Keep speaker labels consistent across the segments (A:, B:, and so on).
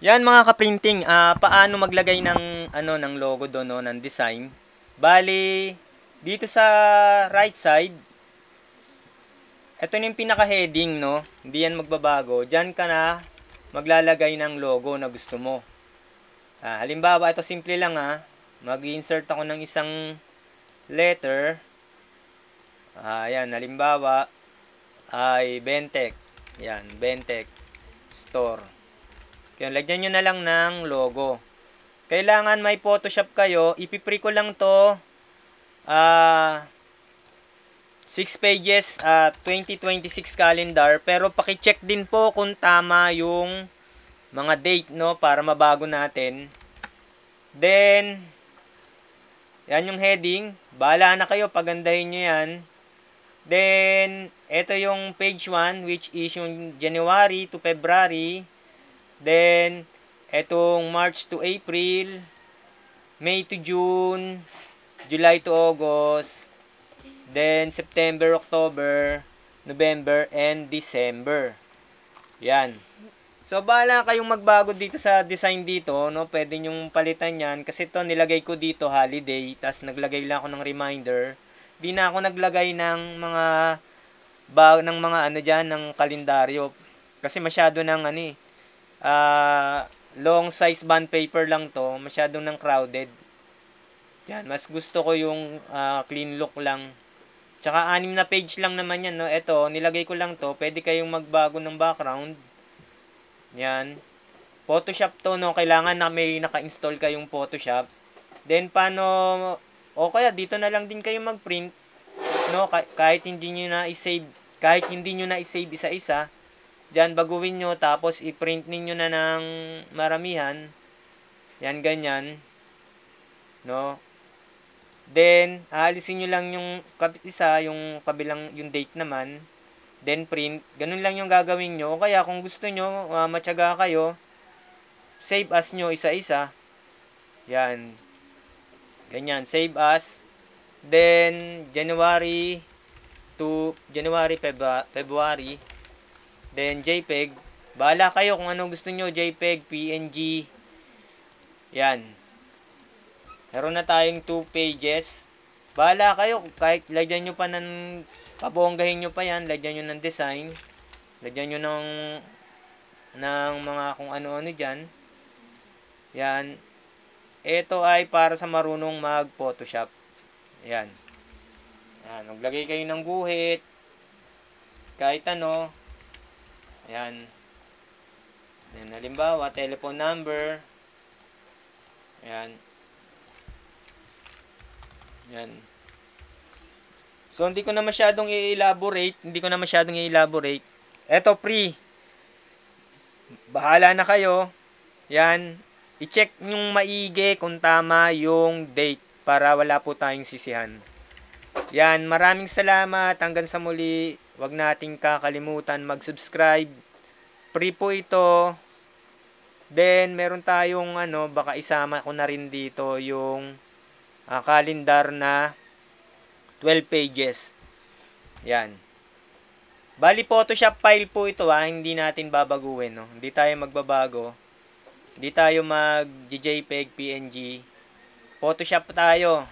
A: Yan mga ka-printing, paano maglagay ng ano ng logo doon no, ng design. Bali dito sa right side, ito na yung pinaka-heading no. Hindi yan magbabago. Diyan ka na maglalagay ng logo na gusto mo. Halimbawa, ito simple lang Mag-insert ako ng isang letter. Ayan, halimbawa ay Bentek. Yan, Bentek Store. Kaya lagyan nyo na lang ng logo. Kailangan may Photoshop kayo. Ipipree ko lang to 6 pages 2026 calendar. Pero pakicheck din po kung tama yung mga date no para mabago natin. Then yan yung heading. Bahala na kayo, pagandahin nyo yan. Then ito yung page 1 which is yung January to February. Then etong March to April, May to June, July to August, then September, October, November, and December. Yan. So, bahala kayong magbago dito sa design dito, no? Pwede nyong palitan yan. Kasi ito, nilagay ko dito, holiday. Tapos, naglagay lang ako ng reminder. Di na ako naglagay ng mga ano dyan, ng kalendaryo. Kasi masyado ng long size bond paper lang to. Masyadong ng crowded. Yan, mas gusto ko yung clean look lang. Tsaka 6 na page lang naman yan, no? Ito, nilagay ko lang to. Pwede kayong magbago ng background. Yan. Photoshop to, no? Kailangan na may naka-install kayong Photoshop. Then, paano, o kaya dito na lang din kayo mag-print, no? Kahit hindi nyo na i-save, isa-isa, dyan baguhin nyo, tapos i-print ninyo na ng maramihan. Yan, ganyan. No? Then, aalisin nyo lang yung isa, yung kabilang, yung date naman. Then, print. Ganun lang yung gagawin nyo. O kaya, kung gusto nyo, matyaga kayo, save as nyo isa-isa. Yan. Ganyan. Save as. Then, January to February. Then, JPEG. Bahala kayo kung anong gusto nyo. JPEG, PNG. Yan. Meron na tayong 2 pages. Bahala kayo. Kahit lagyan nyo pa ng pabonggahin nyo pa yan, lagyan nyo ng design, lagyan nyo ng mga kung ano-ano dyan. Yan. Ito ay para sa marunong mag-Photoshop. Yan. Yan. Maglagay kayo ng guhit. Kahit ano. Yan. Yan. Halimbawa, telephone number. Yan. Yan. So, hindi ko na masyadong i-elaborate. Eto, free. Bahala na kayo. Yan. I-check yung maigi kung tama yung date para wala po tayong sisihan. Yan. Maraming salamat. Hanggang sa muli. Huwag nating kakalimutan mag-subscribe. Free po ito. Then, meron tayong baka isama ko na rin dito yung calendar na 12 pages. Yan. Bali, Photoshop file po ito hindi natin babaguhin. No? Hindi tayo magbabago. Hindi tayo mag-JPEG, PNG. Photoshop tayo.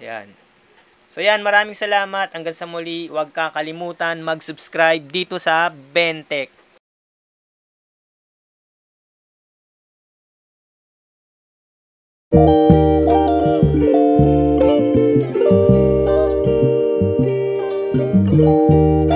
A: Yan. So yan, maraming salamat. Hanggang sa muli, huwag kakalimutan mag-subscribe dito sa Bentek. Thank you.